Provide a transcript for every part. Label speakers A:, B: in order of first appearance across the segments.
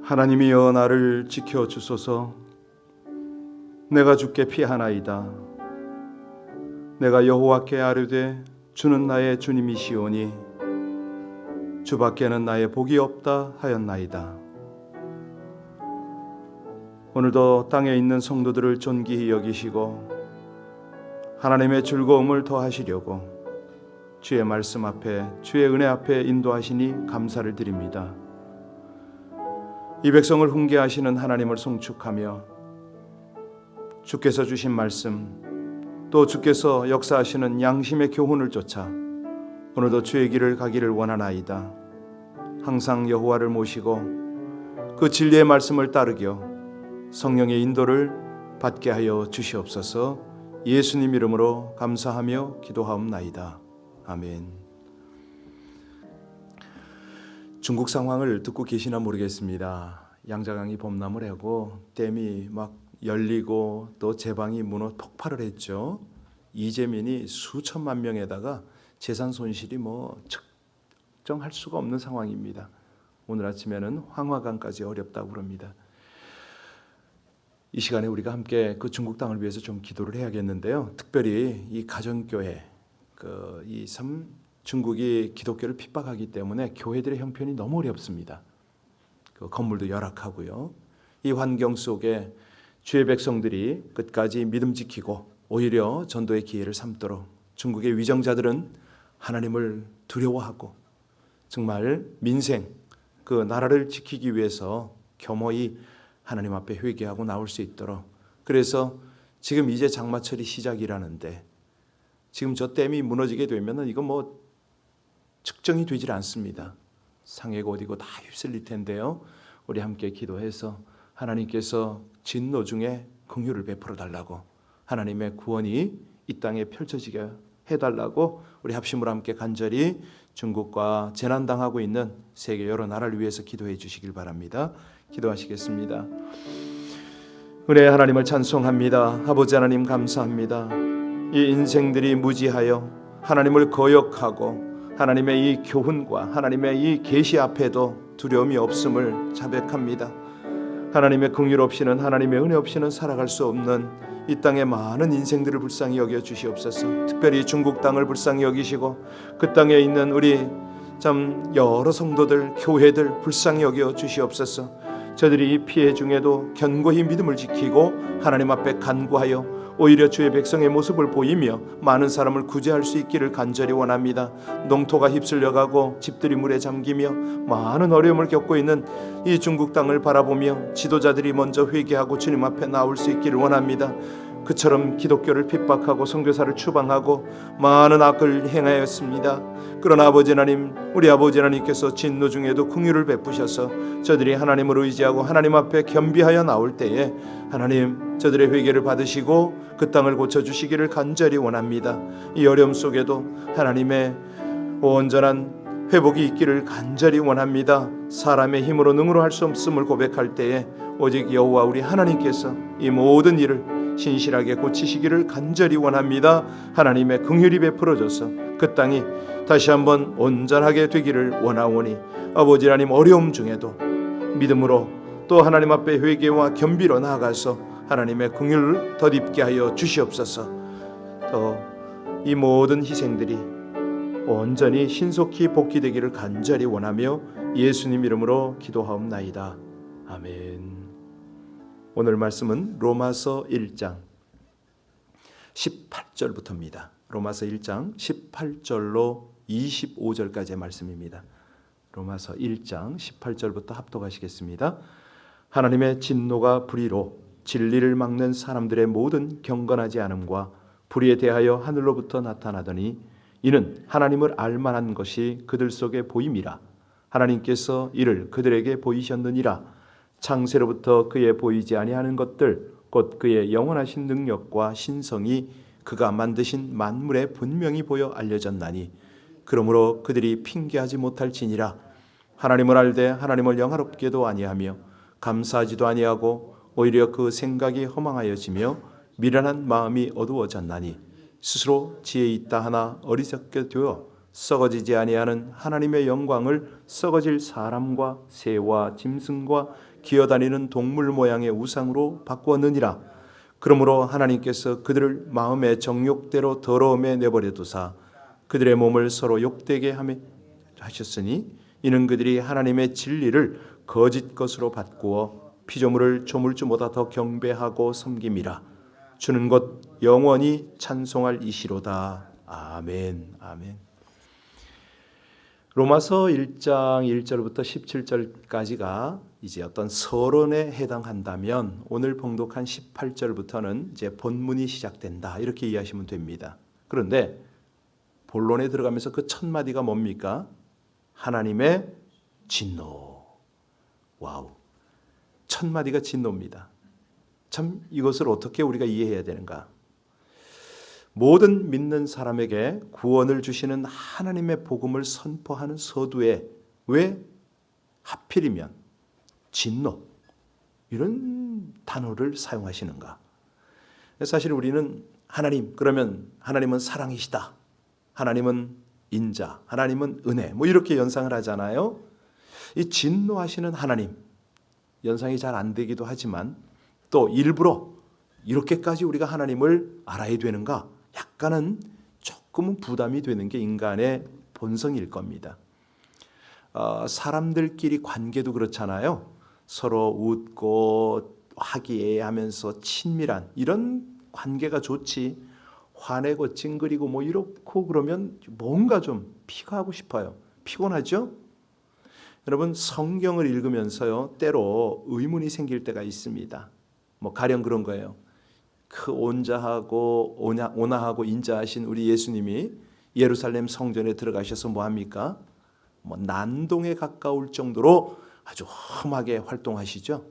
A: 하나님이여 나를 지켜주소서. 내가 주께 피하나이다. 내가 여호와께 아뢰되 주는 나의 주님이시오니 주밖에는 나의 복이 없다 하였나이다. 오늘도 땅에 있는 성도들을 존귀히 여기시고 하나님의 즐거움을 더하시려고 주의 말씀 앞에, 주의 은혜 앞에 인도하시니 감사를 드립니다. 이 백성을 훈계하시는 하나님을 송축하며 주께서 주신 말씀, 또 주께서 역사하시는 양심의 교훈을 쫓아 오늘도 주의 길을 가기를 원하나이다. 항상 여호와를 모시고 그 진리의 말씀을 따르며 성령의 인도를 받게 하여 주시옵소서. 예수님 이름으로 감사하며 기도하옵나이다. 아멘. 중국 상황을 듣고 계시나 모르겠습니다. 양자강이 범람을 하고 댐이 막 열리고 또 제방이 문어 폭발을 했죠. 이재민이 수천만 명에다가 재산 손실이 측정할 수가 없는 상황입니다. 오늘 아침에는 황화강까지 어렵다고 그럽니다. 이 시간에 우리가 함께 그 중국 땅을 위해서 좀 기도를 해야겠는데요. 특별히 이 가정교회, 중국이 기독교를 핍박하기 때문에 교회들의 형편이 너무 어렵습니다. 그 건물도 열악하고요. 이 환경 속에 주의 백성들이 끝까지 믿음 지키고 오히려 전도의 기회를 삼도록 중국의 위정자들은 하나님을 두려워하고 정말 민생, 그 나라를 지키기 위해서 겸허히 하나님 앞에 회개하고 나올 수 있도록, 그래서 지금 이제 장마철이 시작이라는데 지금 저 댐이 무너지게 되면 이거 측정이 되질 않습니다. 상해고 어디고 다 휩쓸릴 텐데요. 우리 함께 기도해서 하나님께서 진노 중에 긍휼을 베풀어 달라고, 하나님의 구원이 이 땅에 펼쳐지게 해달라고 우리 합심으로 함께 간절히 중국과 재난당하고 있는 세계 여러 나라를 위해서 기도해 주시길 바랍니다. 기도하시겠습니다. 은혜의 하나님을 찬송합니다. 아버지 하나님 감사합니다. 이 인생들이 무지하여 하나님을 거역하고 하나님의 이 교훈과 하나님의 이 계시 앞에도 두려움이 없음을 자백합니다. 하나님의 긍휼 없이는, 하나님의 은혜 없이는 살아갈 수 없는 이 땅의 많은 인생들을 불쌍히 여겨 주시옵소서. 특별히 중국 땅을 불쌍히 여기시고 그 땅에 있는 우리 여러 성도들, 교회들 불쌍히 여겨 주시옵소서. 저들이 이 피해 중에도 견고히 믿음을 지키고 하나님 앞에 간구하여 오히려 주의 백성의 모습을 보이며 많은 사람을 구제할 수 있기를 간절히 원합니다. 농토가 휩쓸려가고 집들이 물에 잠기며 많은 어려움을 겪고 있는 이 중국 땅을 바라보며 지도자들이 먼저 회개하고 주님 앞에 나올 수 있기를 원합니다. 그처럼 기독교를 핍박하고 선교사를 추방하고 많은 악을 행하였습니다. 그러나 아버지 하나님, 우리 아버지 하나님께서 진노 중에도 긍휼을 베푸셔서 저들이 하나님을 의지하고 하나님 앞에 겸비하여 나올 때에 하나님 저들의 회개를 받으시고 그 땅을 고쳐주시기를 간절히 원합니다. 이 어려움 속에도 하나님의 온전한 회복이 있기를 간절히 원합니다. 사람의 힘으로 능으로 할 수 없음을 고백할 때에 오직 여호와 우리 하나님께서 이 모든 일을 신실하게 고치시기를 간절히 원합니다. 하나님의 긍휼이 베풀어져서 그 땅이 다시 한번 온전하게 되기를 원하오니 아버지 하나님, 어려움 중에도 믿음으로 또 하나님 앞에 회개와 겸비로 나아가서 하나님의 긍휼을 덧입게 하여 주시옵소서. 또 이 모든 희생들이 온전히 신속히 복귀되기를 간절히 원하며 예수님 이름으로 기도하옵나이다. 아멘. 오늘 말씀은 로마서 1장 18절부터입니다. 로마서 1장 18절로 25절까지의 말씀입니다. 로마서 1장 18절부터 합독하시겠습니다. 하나님의 진노가 불의로 진리를 막는 사람들의 모든 경건하지 않음과 불의에 대하여 하늘로부터 나타나더니 이는 하나님을 알만한 것이 그들 속에 보임이라. 하나님께서 이를 그들에게 보이셨느니라. 창세로부터 그의 보이지 아니하는 것들 곧 그의 영원하신 능력과 신성이 그가 만드신 만물에 분명히 보여 알려졌나니 그러므로 그들이 핑계하지 못할지니라. 하나님을 알되 하나님을 영화롭게도 아니하며 감사하지도 아니하고 오히려 그 생각이 허망하여지며 미련한 마음이 어두워졌나니 스스로 지혜 있다 하나 어리석게 되어 썩어지지 아니하는 하나님의 영광을 썩어질 사람과 새와 짐승과 기어다니는 동물 모양의 우상으로 바꾸었느니라. 그러므로 하나님께서 그들을 마음의 정욕대로 더러움에 내버려 두사 그들의 몸을 서로 욕되게 하셨으니 이는 그들이 하나님의 진리를 거짓 것으로 바꾸어 피조물을 조물주보다 더 경배하고 섬김이라. 주는 곧 영원히 찬송할 이시로다. 아멘. 아멘. 로마서 1장 1절부터 17절까지가 이제 어떤 서론에 해당한다면 오늘 봉독한 18절부터는 이제 본문이 시작된다. 이렇게 이해하시면 됩니다. 그런데 본론에 들어가면서 그 첫 마디가 뭡니까? 하나님의 진노. 와우. 첫 마디가 진노입니다. 참 이것을 어떻게 우리가 이해해야 되는가? 모든 믿는 사람에게 구원을 주시는 하나님의 복음을 선포하는 서두에 왜 하필이면 진노 이런 단어를 사용하시는가? 사실 우리는 하나님 그러면 하나님은 사랑이시다. 하나님은 인자, 하나님은 은혜 뭐 이렇게 연상을 하잖아요. 이 진노하시는 하나님 연상이 잘 안 되기도 하지만 또 일부러 이렇게까지 우리가 하나님을 알아야 되는가? 약간은 조금은 부담이 되는 게 인간의 본성일 겁니다. 사람들끼리 관계도 그렇잖아요. 서로 웃고 화기애애하면서 친밀한 이런 관계가 좋지. 화내고 찡그리고 뭐 이렇고 그러면 뭔가 좀 피가하고 싶어요. 피곤하죠? 여러분 성경을 읽으면서요 때로 의문이 생길 때가 있습니다. 뭐 가령 그런 거예요. 그 온자하고 온화하고 인자하신 우리 예수님이 예루살렘 성전에 들어가셔서 뭐 합니까? 뭐 난동에 가까울 정도로 아주 험하게 활동하시죠.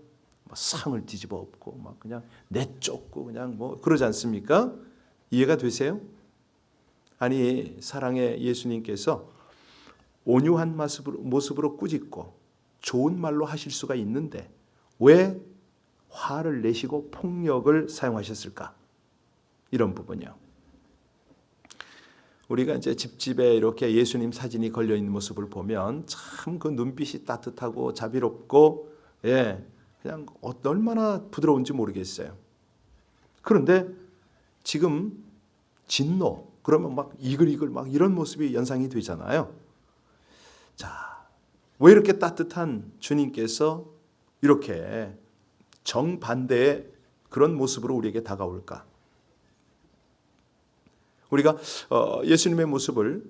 A: 뭐 상을 뒤집어 엎고 막 그냥 내쫓고 그냥 뭐 그러지 않습니까? 이해가 되세요? 아니 사랑의 예수님께서 온유한 모습으로 꾸짖고 좋은 말로 하실 수가 있는데 왜 화를 내시고 폭력을 사용하셨을까? 이런 부분이요. 우리가 이제 집집에 이렇게 예수님 사진이 걸려 있는 모습을 보면 참 그 눈빛이 따뜻하고 자비롭고 그냥 얼마나 부드러운지 모르겠어요. 그런데 지금 진노 그러면 막 이글이글 막 이런 모습이 연상이 되잖아요. 자, 왜 이렇게 따뜻한 주님께서 이렇게 정반대의 그런 모습으로 우리에게 다가올까? 우리가 예수님의 모습을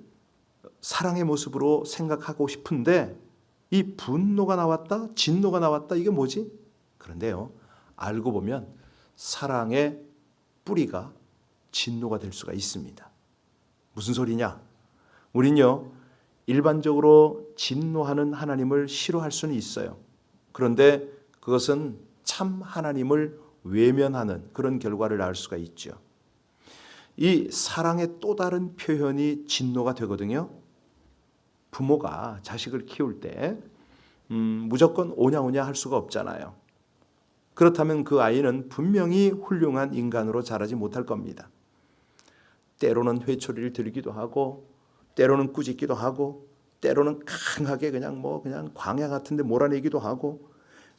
A: 사랑의 모습으로 생각하고 싶은데 이 분노가 나왔다, 진노가 나왔다 이게 뭐지? 그런데요, 알고 보면 사랑의 뿌리가 진노가 될 수가 있습니다. 무슨 소리냐? 우린요 일반적으로 진노하는 하나님을 싫어할 수는 있어요. 그런데 그것은 참 하나님을 외면하는 그런 결과를 낳을 수가 있죠. 이 사랑의 또 다른 표현이 진노가 되거든요. 부모가 자식을 키울 때 무조건 오냐오냐 할 수가 없잖아요. 그렇다면 그 아이는 분명히 훌륭한 인간으로 자라지 못할 겁니다. 때로는 회초리를 들기도 하고 때로는 꾸짖기도 하고 때로는 강하게 그냥 광야 같은 데 몰아내기도 하고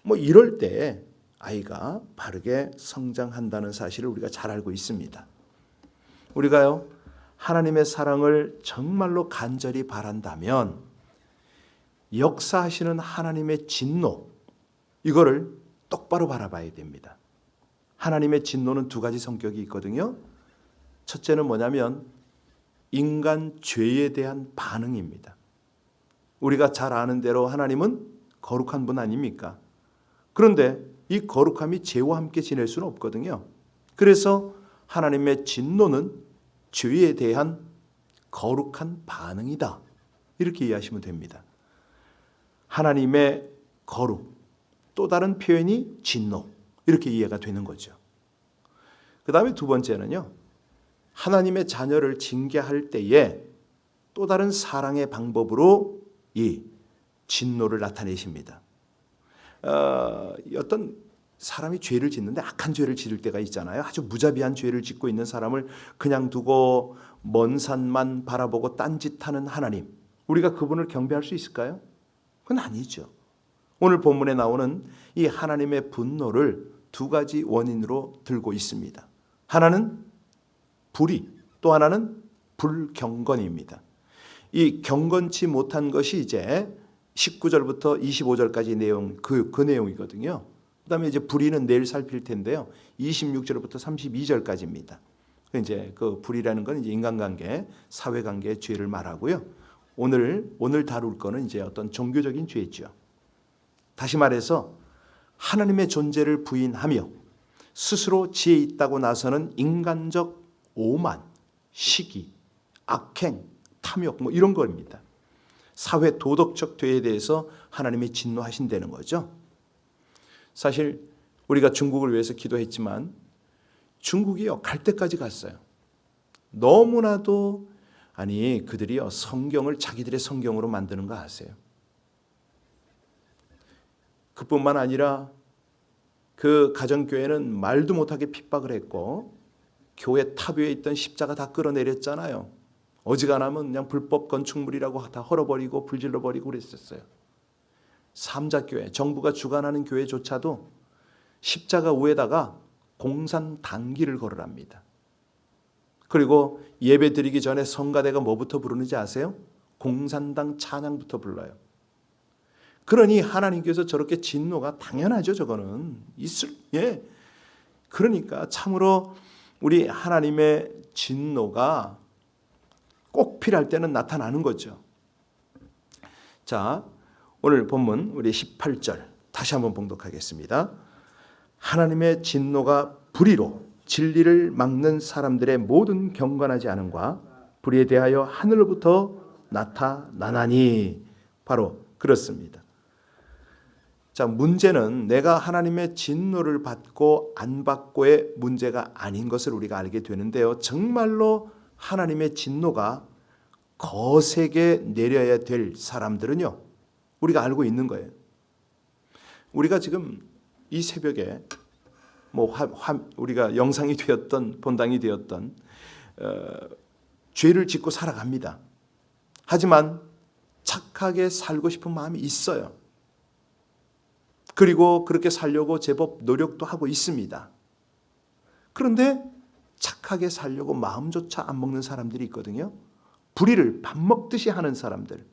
A: 뭐 이럴 때 아이가 바르게 성장한다는 사실을 우리가 잘 알고 있습니다. 우리가요 하나님의 사랑을 정말로 간절히 바란다면 역사하시는 하나님의 진노 이거를 똑바로 바라봐야 됩니다. 하나님의 진노는 두 가지 성격이 있거든요. 첫째는 뭐냐면 인간 죄에 대한 반응입니다. 우리가 잘 아는 대로 하나님은 거룩한 분 아닙니까? 그런데 이 거룩함이 죄와 함께 지낼 수는 없거든요. 그래서 하나님의 진노는 죄에 대한 거룩한 반응이다. 이렇게 이해하시면 됩니다. 하나님의 거룩, 또 다른 표현이 진노. 이렇게 이해가 되는 거죠. 그 다음에 두 번째는요. 하나님의 자녀를 징계할 때에 또 다른 사랑의 방법으로 이 진노를 나타내십니다. 어떤 사람이 죄를 짓는데 악한 죄를 지을 때가 있잖아요. 아주 무자비한 죄를 짓고 있는 사람을 그냥 두고 먼 산만 바라보고 딴짓하는 하나님, 우리가 그분을 경배할 수 있을까요? 그건 아니죠. 오늘 본문에 나오는 이 하나님의 분노를 두 가지 원인으로 들고 있습니다. 하나는 불의, 또 하나는 불경건입니다. 이 경건치 못한 것이 이제 19절부터 25절까지 내용, 그 내용이거든요. 그 다음에 이제 불의는 내일 살필 텐데요. 26절부터 32절까지입니다. 이제 그 불의라는 건 이제 인간관계, 사회관계의 죄를 말하고요. 오늘 다룰 거는 이제 어떤 종교적인 죄죠. 다시 말해서 하나님의 존재를 부인하며 스스로 지혜 있다고 나서는 인간적 오만, 시기, 악행, 탐욕 뭐 이런 겁니다. 사회 도덕적 죄에 대해서 하나님이 진노하신다는 거죠. 사실 우리가 중국을 위해서 기도했지만 중국이요 갈 때까지 갔어요. 너무나도 그들이요 성경을 자기들의 성경으로 만드는 거 아세요? 그뿐만 아니라 그 가정교회는 말도 못하게 핍박을 했고 교회 탑 위에 있던 십자가 다 끌어내렸잖아요. 어지간하면 그냥 불법 건축물이라고 다 헐어버리고 불질러버리고 그랬었어요. 삼자교회, 정부가 주관하는 교회조차도 십자가 위에다가 공산 당기를 걸으랍니다. 그리고 예배 드리기 전에 성가대가 뭐부터 부르는지 아세요? 공산당 찬양부터 불러요. 그러니 하나님께서 저렇게 진노가 당연하죠. 저거는 그러니까 참으로 우리 하나님의 진노가 꼭 필요할 때는 나타나는 거죠. 자, 오늘 본문 우리 18절 다시 한번 봉독하겠습니다. 하나님의 진노가 불의로 진리를 막는 사람들의 모든 경건하지 않음과 불의에 대하여 하늘로부터 나타나나니, 바로 그렇습니다. 자, 문제는 내가 하나님의 진노를 받고 안 받고의 문제가 아닌 것을 우리가 알게 되는데요. 정말로 하나님의 진노가 거세게 내려야 될 사람들은요, 우리가 알고 있는 거예요. 우리가 지금 이 새벽에 우리가 영상이 되었던 본당이 되었던 죄를 짓고 살아갑니다. 하지만 착하게 살고 싶은 마음이 있어요. 그리고 그렇게 살려고 제법 노력도 하고 있습니다. 그런데 착하게 살려고 마음조차 안 먹는 사람들이 있거든요. 불의를 밥 먹듯이 하는 사람들.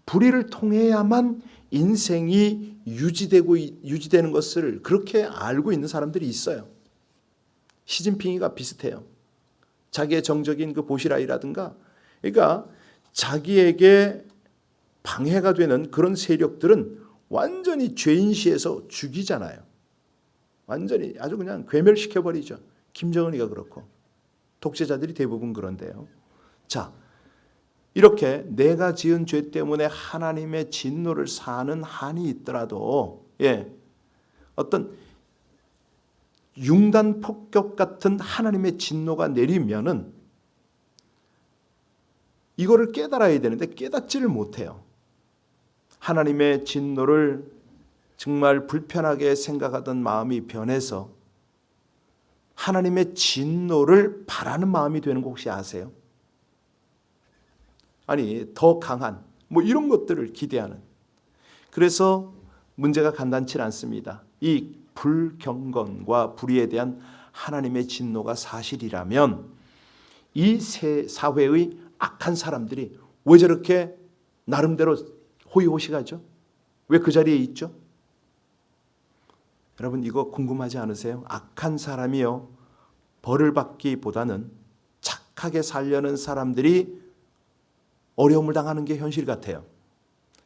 A: 불의를 통해야만 인생이 유지되는 것을 그렇게 알고 있는 사람들이 있어요. 시진핑이가 비슷해요. 자기의 정적인 그 보시라이라든가, 그러니까 자기에게 방해가 되는 그런 세력들은 완전히 죄인시해서 죽이잖아요. 완전히 아주 그냥 괴멸시켜버리죠. 김정은이가 그렇고 독재자들이 대부분 그런데요. 자, 이렇게 내가 지은 죄 때문에 하나님의 진노를 사는 한이 있더라도 어떤 융단 폭격 같은 하나님의 진노가 내리면은 이거를 깨달아야 되는데 깨닫지를 못해요. 하나님의 진노를 정말 불편하게 생각하던 마음이 변해서 하나님의 진노를 바라는 마음이 되는 거 혹시 아세요? 더 강한 이런 것들을 기대하는. 그래서 문제가 간단치 않습니다. 이 불경건과 불의에 대한 하나님의 진노가 사실이라면 이 사회의 악한 사람들이 왜 저렇게 나름대로 호의호식하죠? 왜 그 자리에 있죠? 여러분 이거 궁금하지 않으세요? 악한 사람이요, 벌을 받기보다는 착하게 살려는 사람들이 어려움을 당하는 게 현실 같아요.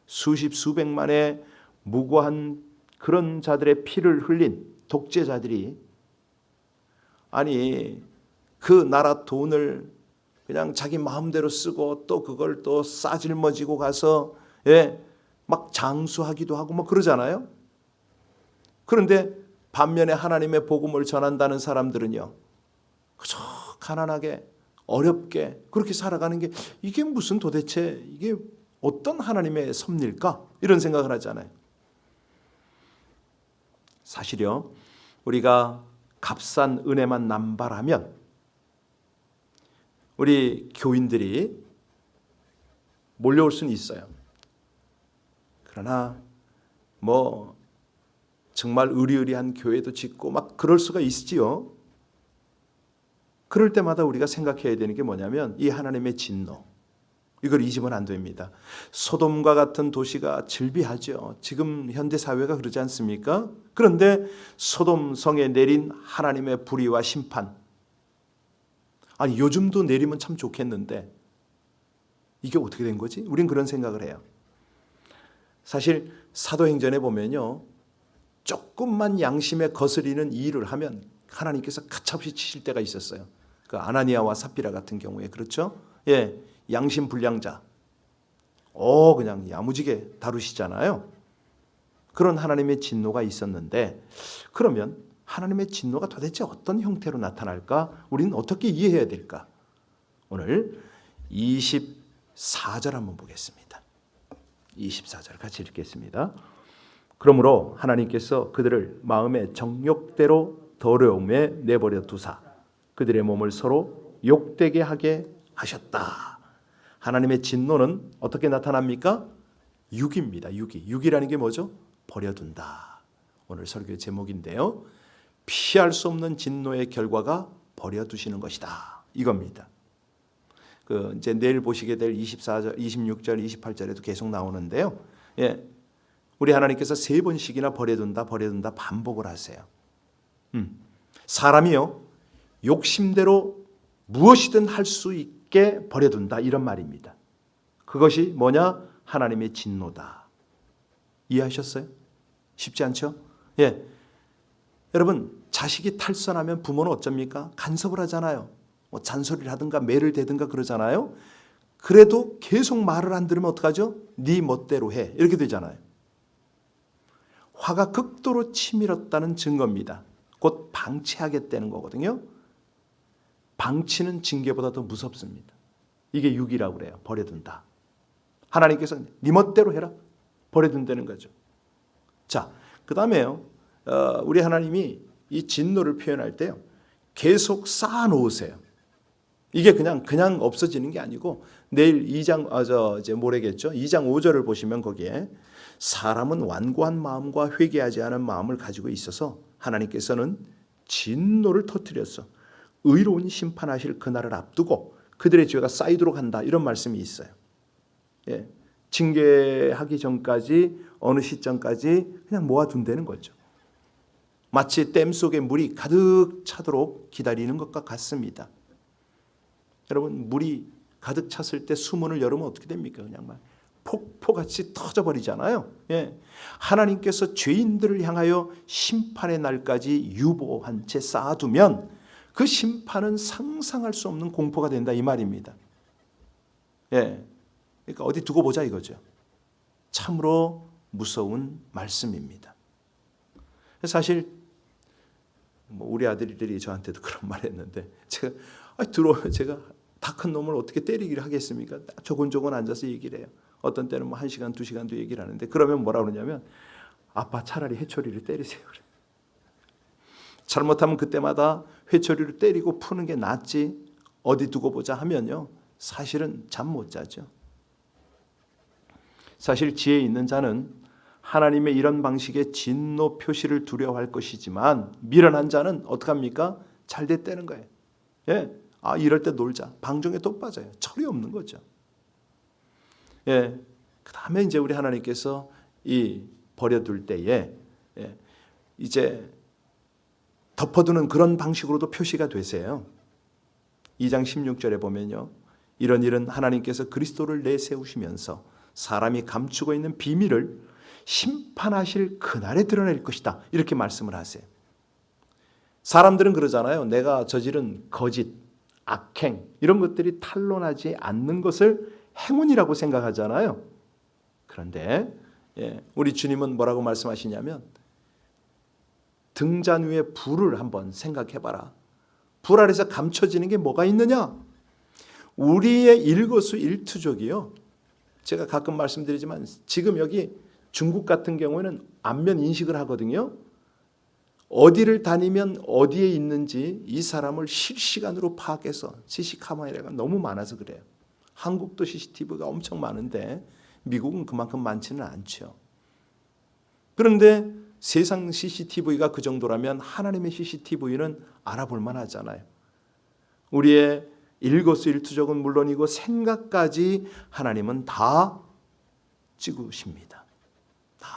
A: 수십 수백만의 무고한 그런 자들의 피를 흘린 독재자들이 그 나라 돈을 그냥 자기 마음대로 쓰고 또 그걸 또 싸질머지고 가서 막 장수하기도 하고 그러잖아요. 그런데 반면에 하나님의 복음을 전한다는 사람들은요, 그저 가난하게 어렵게 그렇게 살아가는 게 이게 무슨 도대체 이게 어떤 하나님의 섭리일까? 이런 생각을 하잖아요. 사실요, 우리가 값싼 은혜만 남발하면 우리 교인들이 몰려올 수는 있어요. 그러나 뭐 정말 의리의리한 교회도 짓고 막 그럴 수가 있지요. 그럴 때마다 우리가 생각해야 되는 게 뭐냐면 이 하나님의 진노, 이걸 잊으면 안 됩니다. 소돔과 같은 도시가 즐비하죠. 지금 현대 사회가 그러지 않습니까? 그런데 소돔 성에 내린 하나님의 불의와 심판, 아니 요즘도 내리면 참 좋겠는데 이게 어떻게 된 거지? 우린 그런 생각을 해요. 사실 사도행전에 보면요, 조금만 양심에 거스리는 일을 하면 하나님께서 가차없이 치실 때가 있었어요. 그 아나니아와 삽비라 같은 경우에 그렇죠? 예, 양심 불량자, 그냥 야무지게 다루시잖아요. 그런 하나님의 진노가 있었는데, 그러면 하나님의 진노가 도대체 어떤 형태로 나타날까? 우리는 어떻게 이해해야 될까? 오늘 24절 한번 보겠습니다. 24절 같이 읽겠습니다. 그러므로 하나님께서 그들을 마음의 정욕대로 더러움에 내버려 두사 그들의 몸을 서로 욕되게 하게 하셨다. 하나님의 진노는 어떻게 나타납니까? 육입니다. 육이라는 게 뭐죠? 버려둔다. 오늘 설교의 제목인데요, 피할 수 없는 진노의 결과가 버려두시는 것이다, 이겁니다. 이제 내일 보시게 될 24절, 26절, 28절에도 계속 나오는데요. 예, 우리 하나님께서 3번씩이나 버려둔다 반복을 하세요. 사람이요, 욕심대로 무엇이든 할 수 있게 버려둔다, 이런 말입니다. 그것이 뭐냐? 하나님의 진노다. 이해하셨어요? 쉽지 않죠? 예, 여러분, 자식이 탈선하면 부모는 어쩝니까? 간섭을 하잖아요. 뭐 잔소리를 하든가 매를 대든가 그러잖아요. 그래도 계속 말을 안 들으면 어떡하죠? 네 멋대로 해, 이렇게 되잖아요. 화가 극도로 치밀었다는 증거입니다. 곧 방치하겠다는 거거든요. 방치는 징계보다 더 무섭습니다. 이게 육이라고 그래요. 버려둔다. 하나님께서 네 멋대로 해라, 버려둔다는 거죠. 자, 그 다음에요, 우리 하나님이 이 진노를 표현할 때요, 계속 쌓아놓으세요. 이게 그냥 없어지는 게 아니고, 내일 2장, 이제 모레겠죠? 2장 5절을 보시면 거기에 사람은 완고한 마음과 회개하지 않은 마음을 가지고 있어서 하나님께서는 진노를 터뜨렸어. 의로운 심판하실 그날을 앞두고 그들의 죄가 쌓이도록 한다, 이런 말씀이 있어요. 예, 징계하기 전까지 어느 시점까지 그냥 모아둔다는 거죠. 마치 댐 속에 물이 가득 차도록 기다리는 것과 같습니다. 여러분, 물이 가득 찼을 때 수문을 열으면 어떻게 됩니까? 그냥 막 폭포같이 터져버리잖아요. 예. 하나님께서 죄인들을 향하여 심판의 날까지 유보한 채 쌓아두면 그 심판은 상상할 수 없는 공포가 된다, 이 말입니다. 예. 그러니까 어디 두고 보자 이거죠. 참으로 무서운 말씀입니다. 사실 뭐 우리 아들들이 저한테도 그런 말 했는데, 제가 다 큰 놈을 어떻게 때리기를 하겠습니까? 조곤조곤 앉아서 얘기를 해요. 어떤 때는 뭐 1시간, 2시간도 얘기를 하는데, 그러면 뭐라 그러냐면, 아빠 차라리 회초리를 때리세요. 그래. 잘못하면 그때마다 회초리를 때리고 푸는 게 낫지, 어디 두고 보자 하면요, 사실은 잠 못 자죠. 사실 지혜 있는 자는 하나님의 이런 방식의 진노 표시를 두려워할 것이지만, 미련한 자는 어떡합니까? 잘 됐다는 거예요. 예, 이럴 때 놀자. 방종에 또 빠져요. 철이 없는 거죠. 예, 그 다음에 이제 우리 하나님께서 이 버려둘 때에 이제 덮어두는 그런 방식으로도 표시가 되세요. 2장 16절에 보면요, 이런 일은 하나님께서 그리스도를 내세우시면서 사람이 감추고 있는 비밀을 심판하실 그날에 드러낼 것이다, 이렇게 말씀을 하세요. 사람들은 그러잖아요. 내가 저지른 거짓, 악행, 이런 것들이 탄로나지 않는 것을 행운이라고 생각하잖아요. 그런데 우리 주님은 뭐라고 말씀하시냐면, 등잔 위에 불을 한번 생각해봐라. 불 아래서 감춰지는 게 뭐가 있느냐? 우리의 일거수일투족이요. 제가 가끔 말씀드리지만 지금 여기 중국 같은 경우에는 안면 인식을 하거든요. 어디를 다니면 어디에 있는지 이 사람을 실시간으로 파악해서 CC 카메라가 너무 많아서 그래요. 한국도 CCTV가 엄청 많은데 미국은 그만큼 많지는 않죠. 그런데 세상 CCTV가 그 정도라면 하나님의 CCTV는 알아볼 만하잖아요. 우리의 일거수일투족은 물론이고 생각까지 하나님은 다 찍으십니다. 다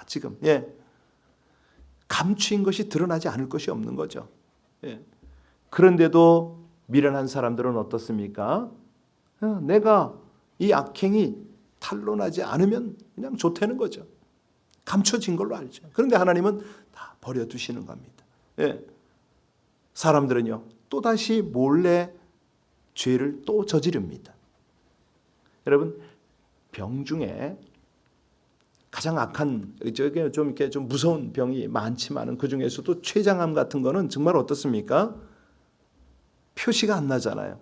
A: 지금 감추인 것이 드러나지 않을 것이 없는 거죠. 그런데도 미련한 사람들은 어떻습니까? 내가 이 악행이 탄로나지 않으면 그냥 좋다는 거죠. 감춰진 걸로 알죠. 그런데 하나님은 다 버려두시는 겁니다. 사람들은요 또다시 몰래 죄를 또 저지릅니다. 여러분 병 중에 가장 악한 저게 좀 이렇게 좀 무서운 병이 많지만은 그 중에서도 췌장암 같은 거는 정말 어떻습니까? 표시가 안 나잖아요.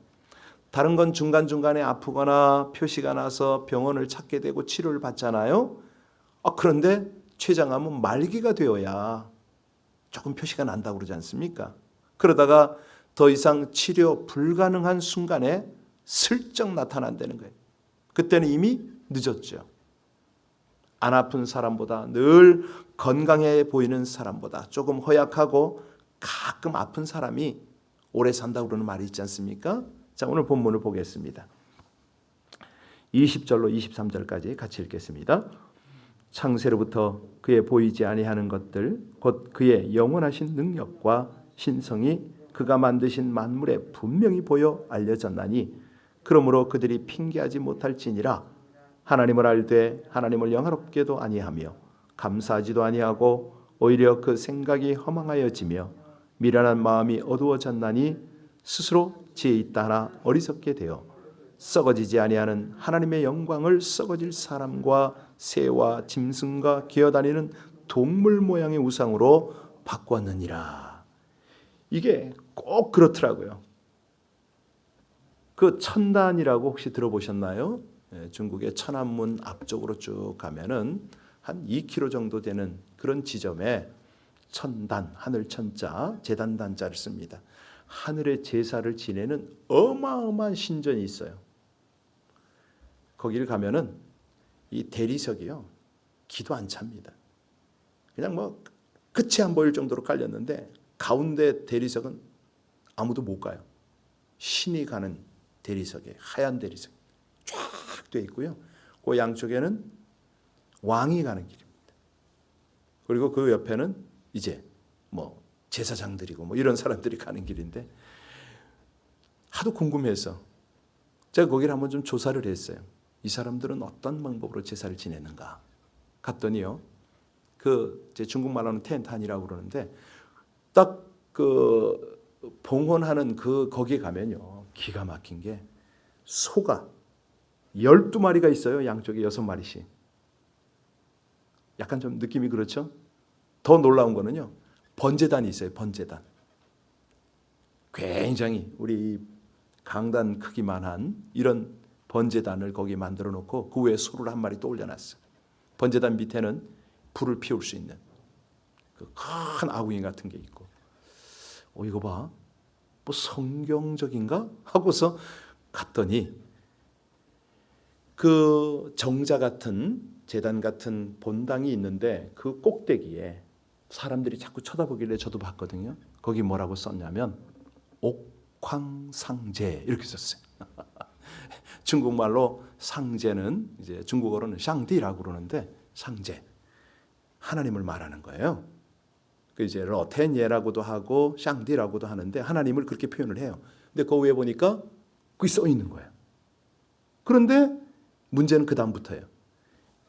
A: 다른 건 중간중간에 아프거나 표시가 나서 병원을 찾게 되고 치료를 받잖아요. 그런데 췌장암은 말기가 되어야 조금 표시가 난다고 그러지 않습니까? 그러다가 더 이상 치료 불가능한 순간에 슬쩍 나타난다는 거예요. 그때는 이미 늦었죠. 안 아픈 사람보다 늘 건강해 보이는 사람보다 조금 허약하고 가끔 아픈 사람이 오래 산다고 그러는 말이 있지 않습니까? 자, 오늘 본문을 보겠습니다. 20절로 23절까지 같이 읽겠습니다. 창세로부터 그의 보이지 아니하는 것들 곧 그의 영원하신 능력과 신성이 그가 만드신 만물에 분명히 보여 알려졌나니 그러므로 그들이 핑계하지 못할지니라. 하나님을 알되 하나님을 영화롭게도 아니하며 감사하지도 아니하고 오히려 그 생각이 허망하여지며 미련한 마음이 어두워졌나니 스스로 지혜 있다 하나 어리석게 되어 썩어지지 아니하는 하나님의 영광을 썩어질 사람과 새와 짐승과 기어다니는 동물 모양의 우상으로 바꾸었느니라. 이게 꼭 그렇더라고요. 그 천단이라고 혹시 들어보셨나요? 중국의 천안문 앞쪽으로 쭉 가면은 한 2km 정도 되는 그런 지점에 천단, 하늘 천자, 제단 단자를 씁니다. 하늘의 제사를 지내는 어마어마한 신전이 있어요. 거기를 가면은 이 대리석이요 기도 안 찹니다. 그냥 뭐 끝이 안 보일 정도로 깔렸는데 가운데 대리석은 아무도 못 가요. 신이 가는 대리석에 하얀 대리석 쫙 돼 있고요. 그 양쪽에는 왕이 가는 길입니다. 그리고 그 옆에는 이제 뭐 제사장들이고 뭐 이런 사람들이 가는 길인데 하도 궁금해서 제가 거기를 한번 좀 조사를 했어요. 이 사람들은 어떤 방법으로 제사를 지내는가 갔더니요. 그 제 중국말로는 텐탄이라고 그러는데 딱 그 봉헌하는 그 거기에 가면요. 기가 막힌 게 소가 12마리가 있어요. 양쪽에 6마리씩. 약간 좀 느낌이 그렇죠? 더 놀라운 거는요. 번제단이 있어요. 번제단. 굉장히 우리 강단 크기만 한 이런 번제단을 거기에 만들어 놓고 그 위에 소를 한 마리 또 올려놨어요. 번제단 밑에는 불을 피울 수 있는 그 큰 아궁이 같은 게 있고 이거 봐. 뭐 성경적인가? 하고서 갔더니 그 정자 같은 제단 같은 본당이 있는데 그 꼭대기에 사람들이 자꾸 쳐다보길래 저도 봤거든요. 거기 뭐라고 썼냐면 옥황상제 이렇게 썼어요. 중국말로 상제는 이제 중국어로는 샹디라고 그러는데 상제 하나님을 말하는 거예요. 그 이제 러텐예라고도 하고 샹디라고도 하는데 하나님을 그렇게 표현을 해요. 근데 그 위에 보니까 그게 써 있는 거예요. 그런데 문제는 그 다음부터예요.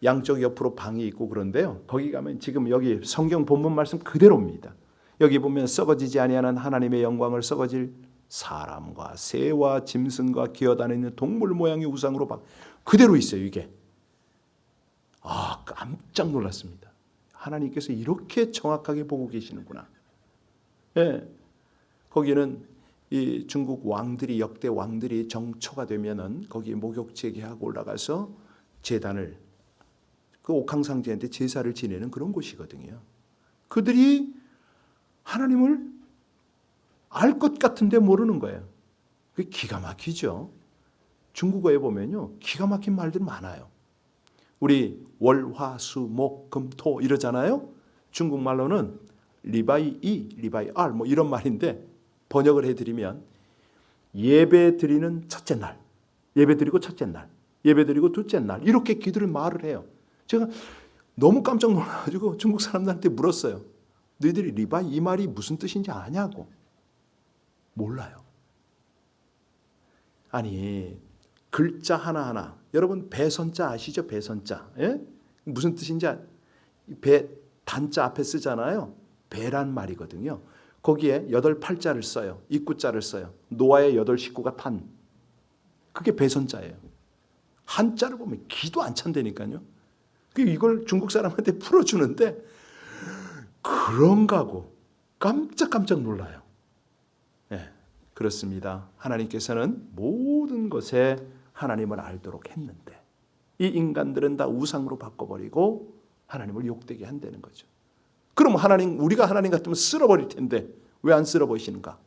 A: 양쪽 옆으로 방이 있고 그런데요. 거기 가면 지금 여기 성경 본문 말씀 그대로입니다. 여기 보면 썩어지지 아니하는 하나님의 영광을 썩어질 사람과 새와 짐승과 기어다니는 동물 모양의 우상으로 그대로 있어요. 이게 깜짝 놀랐습니다. 하나님께서 이렇게 정확하게 보고 계시는구나. 거기는 이 중국 왕들이 역대 왕들이 정초가 되면은 거기 목욕제기하고 올라가서 제단을 그 옥황상제한테 제사를 지내는 그런 곳이거든요. 그들이 하나님을 알 것 같은데 모르는 거예요. 그게 기가 막히죠. 중국어에 보면요, 기가 막힌 말들이 많아요. 우리 월, 화, 수, 목, 금, 토 이러잖아요. 중국말로는 리바이 이, 리바이 알 뭐 이런 말인데 번역을 해드리면 예배 드리는 첫째 날, 예배 드리고 첫째 날, 예배 드리고 둘째 날 이렇게 기도를 말을 해요. 제가 너무 깜짝 놀라가지고 중국 사람들한테 물었어요. 너희들이 리바이 이 말이 무슨 뜻인지 아냐고. 몰라요. 아니 글자 하나하나, 여러분 배선자 아시죠? 배선자. 예? 무슨 뜻인지 배 단자 앞에 쓰잖아요. 배란 말이거든요. 거기에 8팔자를 써요. 입구자를 써요. 노아의 8식구가 탄. 그게 배선자예요. 한자를 보면 기도 안 찬다니까요. 이걸 중국 사람한테 풀어주는데 그런가고 깜짝깜짝 놀라요. 네, 그렇습니다. 하나님께서는 모든 것에 하나님을 알도록 했는데 이 인간들은 다 우상으로 바꿔버리고 하나님을 욕되게 한다는 거죠. 그럼 하나님, 우리가 하나님 같으면 쓸어버릴 텐데 왜 안 쓸어버리시는가?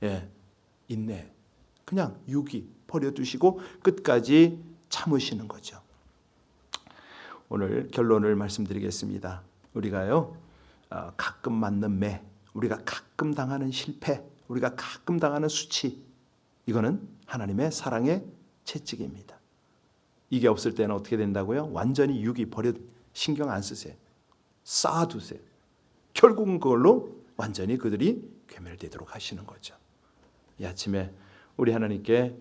A: 예, 인내, 그냥 유기 버려두시고 끝까지 참으시는 거죠. 오늘 결론을 말씀드리겠습니다. 우리가요, 가끔 맞는 매, 우리가 가끔 당하는 실패, 우리가 가끔 당하는 수치, 이거는 하나님의 사랑의 채찍입니다. 이게 없을 때는 어떻게 된다고요? 완전히 유기 버려, 신경 안 쓰세요. 쌓아두세요. 결국은 그걸로 완전히 그들이 괴멸되도록 하시는 거죠. 이 아침에 우리 하나님께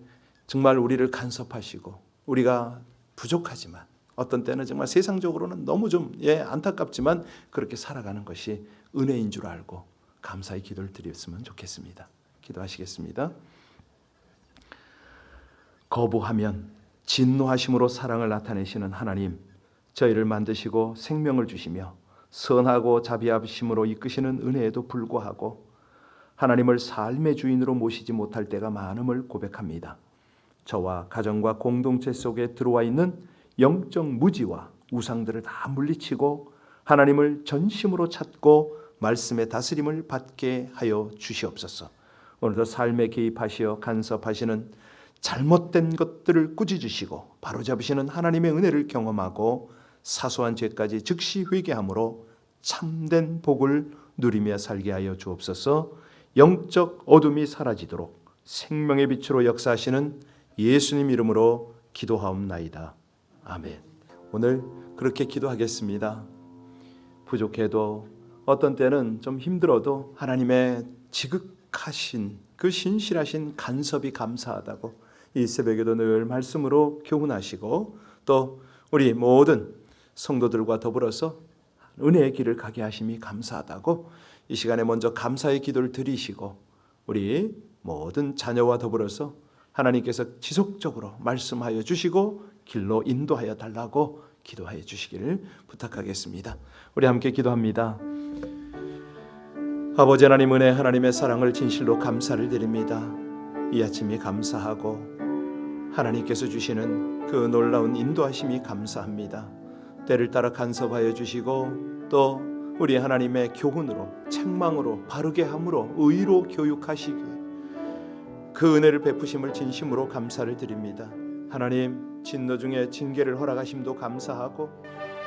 A: 정말 우리를 간섭하시고 우리가 부족하지만 어떤 때는 정말 세상적으로는 너무 좀 안타깝지만 그렇게 살아가는 것이 은혜인 줄 알고 감사의 기도를 드렸으면 좋겠습니다. 기도하시겠습니다. 거부하면 진노하심으로 사랑을 나타내시는 하나님, 저희를 만드시고 생명을 주시며 선하고 자비하심으로 이끄시는 은혜에도 불구하고 하나님을 삶의 주인으로 모시지 못할 때가 많음을 고백합니다. 저와 가정과 공동체 속에 들어와 있는 영적 무지와 우상들을 다 물리치고 하나님을 전심으로 찾고 말씀의 다스림을 받게 하여 주시옵소서. 오늘도 삶에 개입하시어 간섭하시는 잘못된 것들을 꾸짖으시고 바로잡으시는 하나님의 은혜를 경험하고 사소한 죄까지 즉시 회개함으로 참된 복을 누리며 살게 하여 주옵소서. 영적 어둠이 사라지도록 생명의 빛으로 역사하시는 예수님 이름으로 기도하옵나이다. 아멘. 오늘 그렇게 기도하겠습니다. 부족해도 어떤 때는 좀 힘들어도 하나님의 지극하신 그 신실하신 간섭이 감사하다고 이 새벽에도 늘 말씀으로 교훈하시고 또 우리 모든 성도들과 더불어서 은혜의 길을 가게 하심이 감사하다고 이 시간에 먼저 감사의 기도를 드리시고 우리 모든 자녀와 더불어서 하나님께서 지속적으로 말씀하여 주시고 길로 인도하여 달라고 기도하여 주시기를 부탁하겠습니다. 우리 함께 기도합니다. 아버지 하나님, 은혜 하나님의 사랑을 진실로 감사를 드립니다. 이 아침이 감사하고 하나님께서 주시는 그 놀라운 인도하심이 감사합니다. 때를 따라 간섭하여 주시고 또 우리 하나님의 교훈으로 책망으로 바르게 함으로 의로 교육하시기에 그 은혜를 베푸심을 진심으로 감사를 드립니다. 하나님, 진노 중에 징계를 허락하심도 감사하고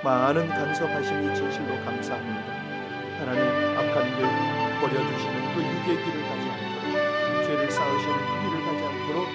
A: 많은 간섭하심이 진실로 감사합니다. 하나님, 악한 길 버려두시는 그 유괴의 길을 가지 않도록 죄를 쌓으시는 그 길을 가지 않도록